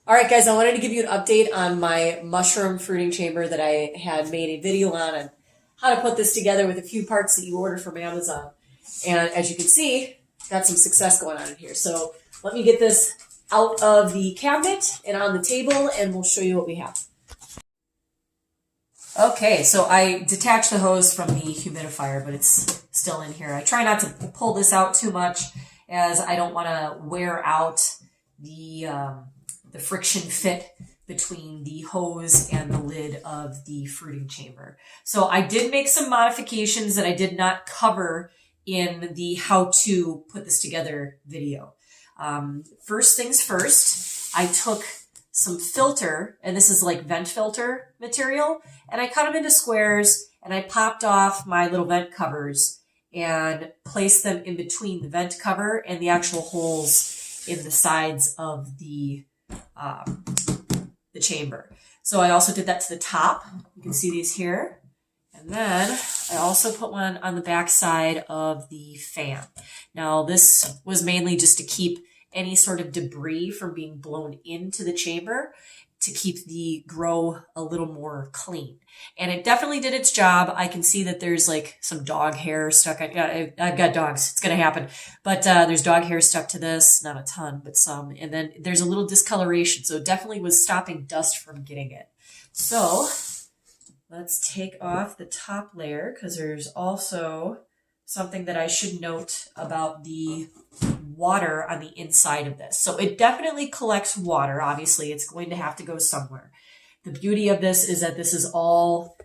All right, guys, I wanted to give you an update on my mushroom fruiting chamber that I had made a video on how to put this together with a few parts that you order from Amazon. And as you can see, got some success going on in here. So let me get this out of the cabinet and on the table, and we'll show you what we have. Okay, so I detached the hose from the humidifier, but it's still in here. I try not to pull this out too much as I don't want to wear out the friction fit between the hose and the lid of the fruiting chamber. So I did make some modifications that I did not cover in the how to put this together video. First things first, I took some filter, and this is like vent filter material, and I cut them into squares, and I popped off my little vent covers and placed them in between the vent cover and the actual holes in the sides of the chamber. So I also did that to the top. You can see these here. And then I also put one on the back side of the fan. Now this was mainly just to keep any sort of debris from being blown into the chamber, to keep the grow a little more clean. And it definitely did its job. I can see that there's like some dog hair stuck. I've got dogs. It's going to happen. But there's dog hair stuck to this. Not a ton, but some. And then there's a little discoloration. So it definitely was stopping dust from getting it. So let's take off the top layer, because there's also something that I should note about the water on the inside of this. So it definitely collects water. Obviously, it's going to have to go somewhere. The beauty of this is that this is all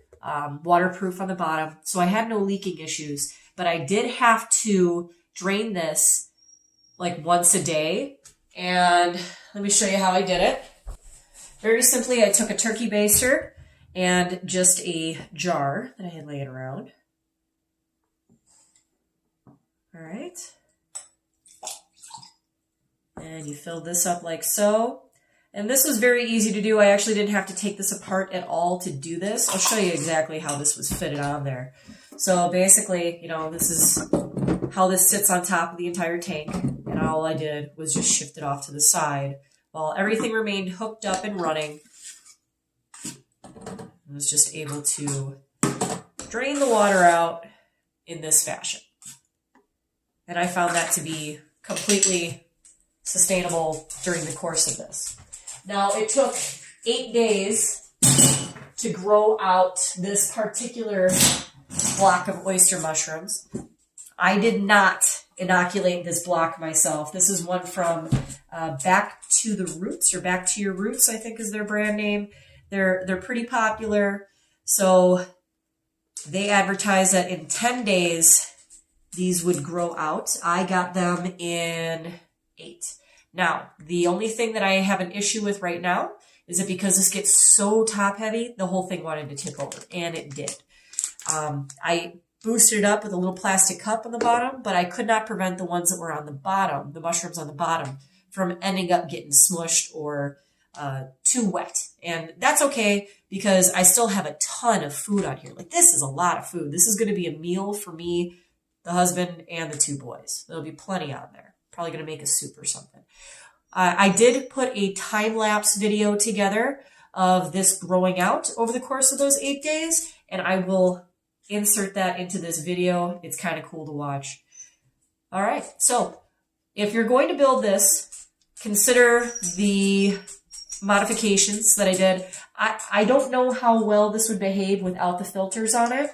waterproof on the bottom. So I had no leaking issues, but I did have to drain this like once a day. And let me show you how I did it. Very simply, I took a turkey baster and just a jar that I had laying around. All right. And you fill this up like so. And this was very easy to do. I actually didn't have to take this apart at all to do this. I'll show you exactly how this was fitted on there. So basically, you know, this is how this sits on top of the entire tank. And all I did was just shift it off to the side while everything remained hooked up and running. I was just able to drain the water out in this fashion. And I found that to be completely sustainable during the course of this. Now, it took 8 days to grow out this particular block of oyster mushrooms. I did not inoculate this block myself. This is one from Back to the Roots, or Back to Your Roots, I think is their brand name. They're pretty popular. So they advertise that in 10 days, these would grow out. I got them in 8. Now, the only thing that I have an issue with right now is that because this gets so top heavy, the whole thing wanted to tip over, and it did. I boosted it up with a little plastic cup on the bottom, but I could not prevent the ones that were on the bottom, the mushrooms on the bottom, from ending up getting smushed or too wet. And that's okay, because I still have a ton of food on here. Like, this is a lot of food. This is going to be a meal for me, the husband, and the 2 boys. There'll be plenty on there. Probably going to make a soup or something. I did put a time-lapse video together of this growing out over the course of those 8 days, and I will insert that into this video. It's kind of cool to watch. All right, so if you're going to build this, consider the modifications that I did. I don't know how well this would behave without the filters on it.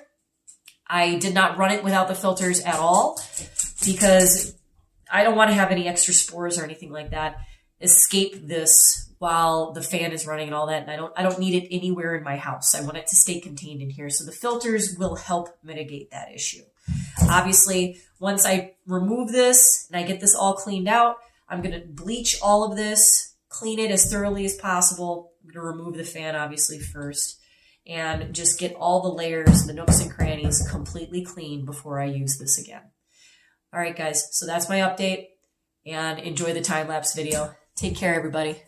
I did not run it without the filters at all, because I don't want to have any extra spores or anything like that escape this while the fan is running and all that. And I don't need it anywhere in my house. I want it to stay contained in here. So the filters will help mitigate that issue. Obviously, once I remove this and I get this all cleaned out, I'm going to bleach all of this, clean it as thoroughly as possible. I'm going to remove the fan, obviously, first, and just get all the layers, the nooks and crannies completely clean before I use this again. All right, guys, so that's my update, and enjoy the time-lapse video. Take care, everybody.